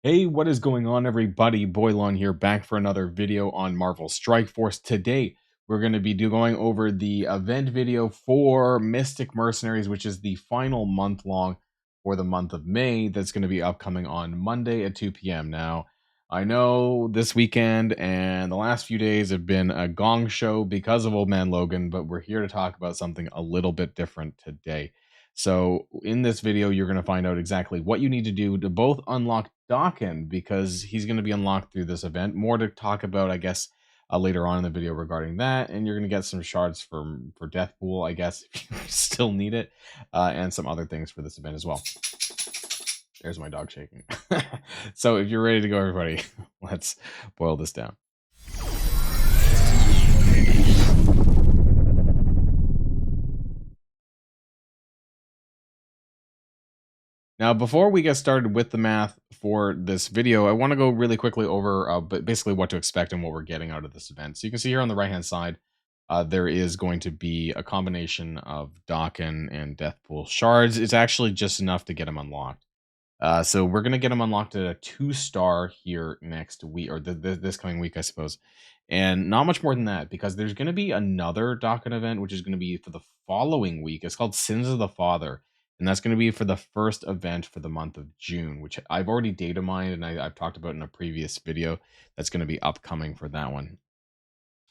Hey, what is going on, everybody? Boilon here, back for another video on Marvel Strike Force. Today, we're going to be going over the event video for Mystic Mercenaries, which is the final month long for the month of May. That's going to be upcoming on Monday at 2 p.m. Now, I know this weekend and the last few days have been a gong show because of Old Man Logan, but we're here to talk about something a little bit different today. So in this video, you're going to find out exactly what you need to do to both unlock DAKEN, because he's going to be unlocked through this event. More to talk about, I guess, later on in the video regarding that. And you're going to get some shards for Deathpool, I guess, if you still need it, and some other things for this event as well. There's my dog shaking. So if you're ready to go, everybody, let's boil this down. Now, before we get started with the math for this video, I want to go really quickly over basically what to expect and what we're getting out of this event. So you can see here on the right-hand side, there is going to be a combination of DAKEN and Deathpool shards. It's actually just enough to get them unlocked. So we're going to get them unlocked at a 2-star here next week, or this coming week, I suppose. And not much more than that, because there's going to be another DAKEN event, which is going to be for the following week. It's called Sins of the Father. And that's going to be for the first event for the month of June, which I've already data mined and I've talked about in a previous video. That's going to be upcoming for that one.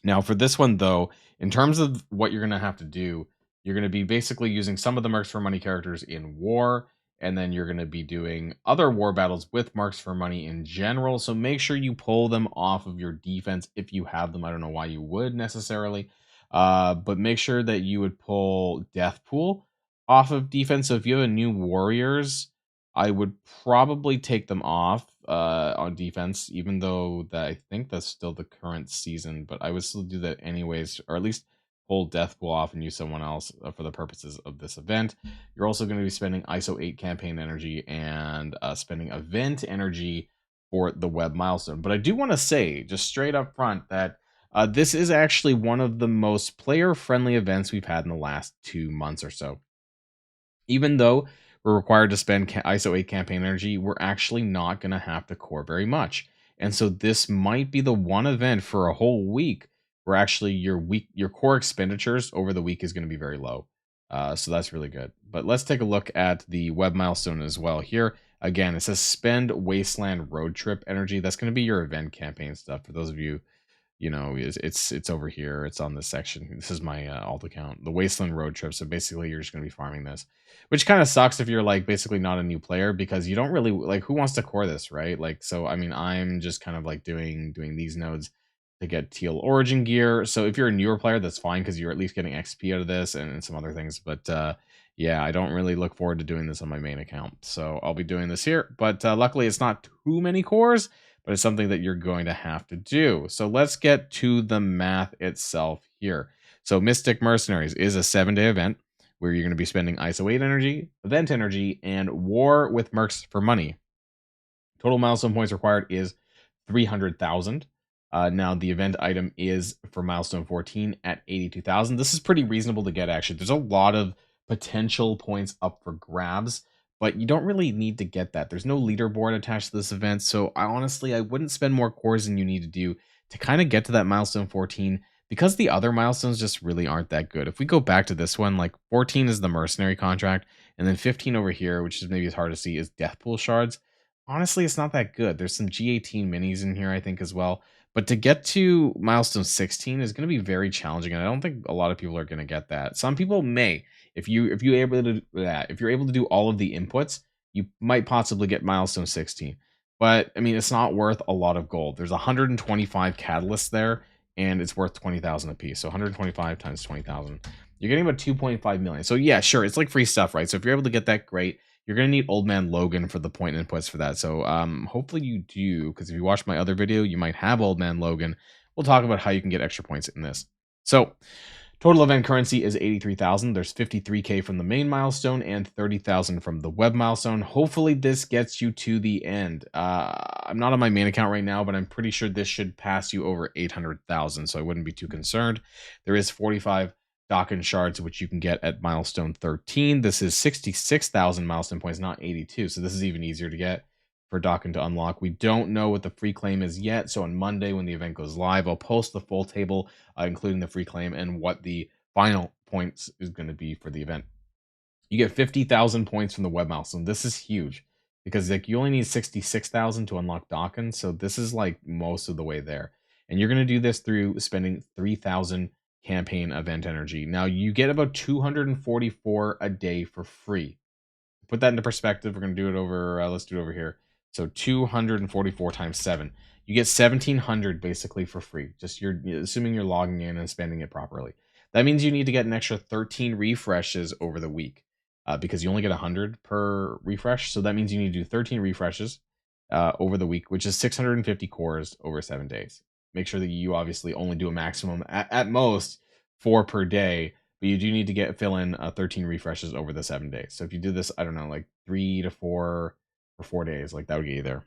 Now, for this one, though, in terms of what you're going to have to do, you're going to be basically using some of the Mercs for Money characters in war, and then you're going to be doing other war battles with Mercs for Money in general. So make sure you pull them off of your defense if you have them. I don't know why you would necessarily, but make sure that you would pull Deathpool off of defense. So if you have a new warriors, I would probably take them off on defense, even though that I think that's still the current season, but I would still do that anyways, or at least pull Deathpool off and use someone else for the purposes of this event. You're also going to be spending ISO 8 campaign energy and spending event energy for the web milestone. But I do want to say, just straight up front, that this is actually one of the most player-friendly events we've had in the last 2 months or so. Even though we're required to spend ISO 8 campaign energy, we're actually not going to have to core very much. And so this might be the one event for a whole week where actually your core expenditures over the week is going to be very low. So that's really good. But let's take a look at the web milestone as well. Here, again, it says spend Wasteland Road Trip energy. That's going to be your event campaign stuff. For those of you, it's over here. It's on this section. This is my alt account, the Wasteland Road Trip. So basically, you're just going to be farming this, which kind of sucks if you're like basically not a new player, because you don't really like, who wants to core this, right? Like, so I mean, I'm just kind of like doing these nodes to get teal origin gear. So if you're a newer player, that's fine, because you're at least getting XP out of this and some other things. But yeah, I don't really look forward to doing this on my main account. So I'll be doing this here. But luckily, it's not too many cores, but it's something that you're going to have to do. So let's get to the math itself here. So Mystic Mercenaries is a 7-day event where you're going to be spending ISO 8 energy, event energy, and war with Mercs for money. Total milestone points required is 300,000. Now, the event item is for milestone 14 at 82,000. This is pretty reasonable to get, actually. There's a lot of potential points up for grabs, but you don't really need to get that. There's no leaderboard attached to this event, so I wouldn't spend more cores than you need to do to kind of get to that milestone 14, because the other milestones just really aren't that good. If we go back to this one, like 14 is the Mercenary contract, and then 15 over here, which is maybe as hard to see, is Deathpool shards. Honestly, it's not that good. There's some G18 minis in here, I think, as well. But to get to milestone 16 is going to be very challenging, and I don't think a lot of people are going to get that. Some people may. If you're able to do that, if you're able to do all of the inputs, you might possibly get milestone 16. But I mean, it's not worth a lot of gold. There's 125 catalysts there, and it's worth 20,000 a piece. So 125 times 20,000, you're getting about 2.5 million. So yeah, sure, it's like free stuff, right? So if you're able to get that, great. You're going to need Old Man Logan for the point inputs for that. So hopefully you do, because if you watch my other video, you might have Old Man Logan. We'll talk about how you can get extra points in this. So total event currency is 83,000. There's 53K from the main milestone and 30,000 from the web milestone. Hopefully this gets you to the end. I'm not on my main account right now, but I'm pretty sure this should pass you over 800,000, so I wouldn't be too concerned. There is 45 DAKEN shards, which you can get at milestone 13. This is 66,000 milestone points, not 82. So this is even easier to get. for DAKEN to unlock. We don't know what the free claim is yet. So on Monday, when the event goes live, I'll post the full table, including the free claim and what the final points is going to be for the event. You get 50,000 points from the web milestone. This is huge because like you only need 66,000 to unlock DAKEN. So this is like most of the way there. And you're going to do this through spending 3,000 campaign event energy. Now you get about 244 a day for free. Put that into perspective. We're going to do it over, let's do it over here. So 244 times 7. You get 1,700 basically for free. Just you're assuming you're logging in and spending it properly. That means you need to get an extra 13 refreshes over the week because you only get 100 per refresh. So that means you need to do 13 refreshes over the week, which is 650 cores over 7 days. Make sure that you obviously only do a maximum at most 4 per day, but you do need to fill in 13 refreshes over the 7 days. So if you do this, I don't know, like 3 to 4 for 4 days, like that would get you there.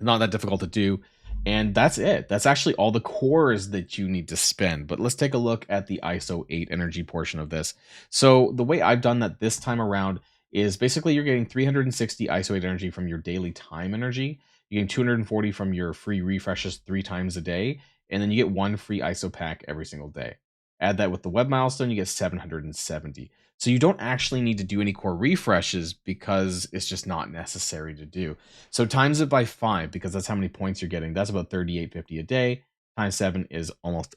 Not that difficult to do. And that's it. That's actually all the cores that you need to spend. But let's take a look at the ISO 8 energy portion of this. So the way I've done that this time around is basically you're getting 360 ISO 8 energy from your daily time energy. You're getting 240 from your free refreshes 3 times a day. And then you get 1 free ISO pack every single day. Add that with the web milestone, you get 770. So you don't actually need to do any core refreshes because it's just not necessary to do. So times it by 5 because that's how many points you're getting. That's about 3850 a day. Times 7 is almost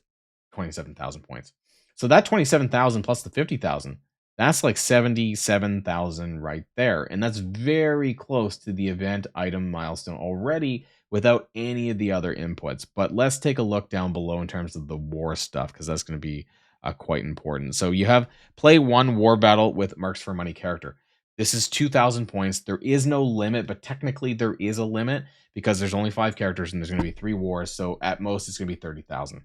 27,000 points. So that 27,000 plus the 50,000, that's like 77,000 right there. And that's very close to the event item milestone already without any of the other inputs. But let's take a look down below in terms of the war stuff because that's going to be quite important. So you have play 1 war battle with Mercs for Money character. This is 2,000 points. There is no limit, but technically there is a limit because there's only 5 characters and there's going to be 3 wars. So at most it's going to be 30,000.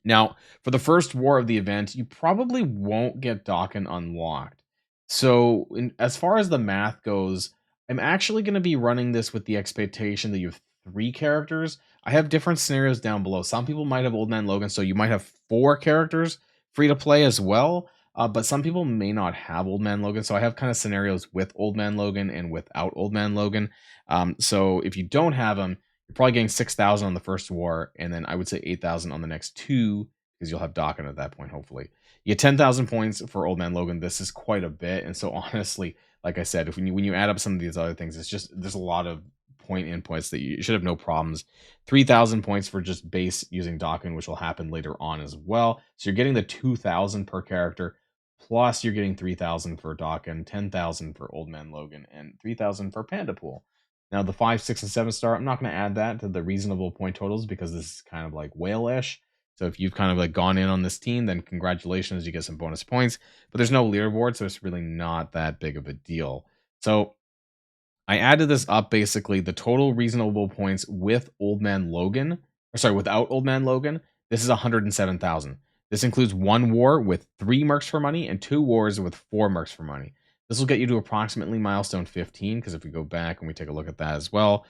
Now, for the first war of the event, you probably won't get DAKEN unlocked. So as far as the math goes, I'm actually going to be running this with the expectation that you have 3 characters. I have different scenarios down below. Some people might have Old Man Logan, so you might have 4 characters free to play as well. But some people may not have Old Man Logan, so I have kind of scenarios with Old Man Logan and without Old Man Logan. So if you don't have them, you're probably getting 6,000 on the first war, and then I would say 8,000 on the next 2, because you'll have DAKEN at that point, hopefully. You get 10,000 points for Old Man Logan. This is quite a bit, and so honestly, like I said, when you add up some of these other things, it's just there's a lot of point inputs that you should have no problems. 3,000 points for just base using DAKEN, which will happen later on as well. So you're getting the 2,000 per character, plus you're getting 3,000 for DAKEN, 10,000 for Old Man Logan, and 3,000 for Panda Pool. Now the 5, 6, and 7 star, I'm not going to add that to the reasonable point totals because this is kind of like whale-ish. So if you've kind of like gone in on this team, then congratulations, you get some bonus points. But there's no leaderboard, so it's really not that big of a deal. So I added this up basically the total reasonable points with Old Man Logan, or sorry, without Old Man Logan. This is 107,000. This includes 1 war with 3 Mercs for money and 2 wars with 4 Mercs for money. This will get you to approximately milestone 15, because if we go back and we take a look at that as well,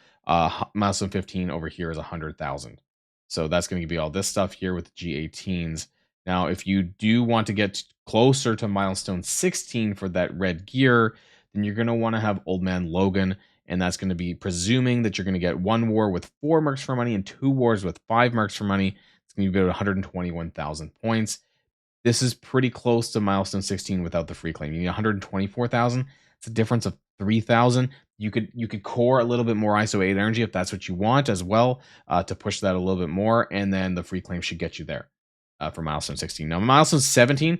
milestone 15 over here is 100,000. So that's going to be all this stuff here with G18s. Now, if you do want to get closer to milestone 16 for that red gear, then you're going to want to have Old Man Logan, and that's going to be presuming that you're going to get 1 war with 4 Mercs for money and 2 wars with 5 Mercs for money. It's going to be about 121,000 points. This is pretty close to milestone 16 without the free claim. You need 124,000. It's a difference of 3,000. You could core a little bit more ISO 8 energy if that's what you want as well, to push that a little bit more, and then the free claim should get you there for milestone 16. Now, milestone 17,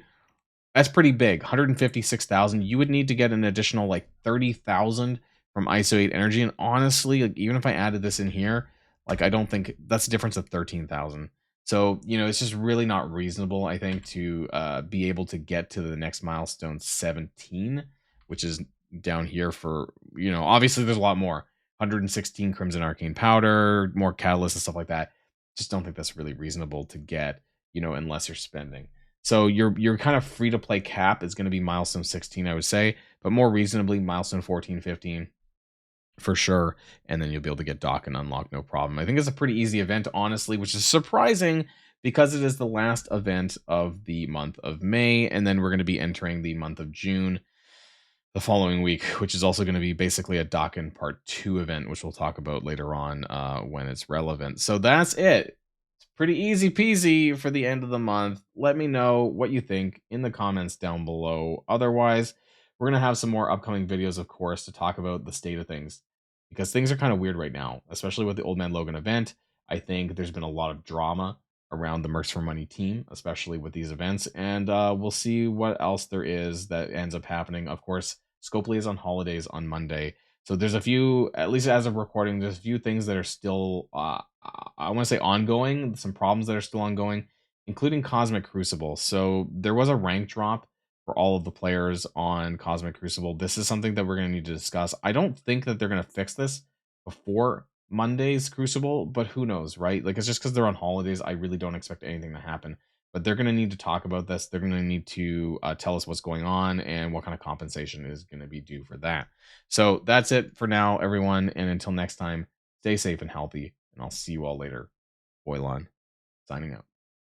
that's pretty big, 156,000. You would need to get an additional like 30,000 from ISO 8 energy, and honestly, like, even if I added this in here, like I don't think that's a difference of 13,000. So, it's just really not reasonable, I think, to be able to get to the next milestone 17, which is down here for, obviously there's a lot more. 116 Crimson Arcane Powder, more Catalyst and stuff like that. Just don't think that's really reasonable to get, unless you're spending. So your kind of free-to-play cap is going to be milestone 16, I would say, but more reasonably, milestone 14, 15. For sure, and then you'll be able to get DAKEN unlocked, no problem. I think it's a pretty easy event, honestly, which is surprising because it is the last event of the month of May, and then we're going to be entering the month of June. the following week, which is also going to be basically a DAKEN Part 2 event, which we'll talk about later on when it's relevant. So that's it. It's pretty easy peasy for the end of the month. Let me know what you think in the comments down below. Otherwise, we're going to have some more upcoming videos, of course, to talk about the state of things, because things are kind of weird right now, especially with the Old Man Logan event. I think there's been a lot of drama around the Mercs for Money team, especially with these events, and we'll see what else there is that ends up happening. Of course, Scopely is on holidays on Monday, so there's a few, at least as of recording, there's a few things that are still, I want to say ongoing, some problems that are still ongoing, including Cosmic Crucible. So there was a rank drop for all of the players on Cosmic Crucible. This is something that we're going to need to discuss. I don't think that they're going to fix this before Monday's Crucible, but who knows, right? Like, it's just because they're on holidays. I really don't expect anything to happen, but they're going to need to talk about this. They're going to need to tell us what's going on and what kind of compensation is going to be due for that. So that's it for now, everyone. And until next time, stay safe and healthy, and I'll see you all later. Boilon, signing out.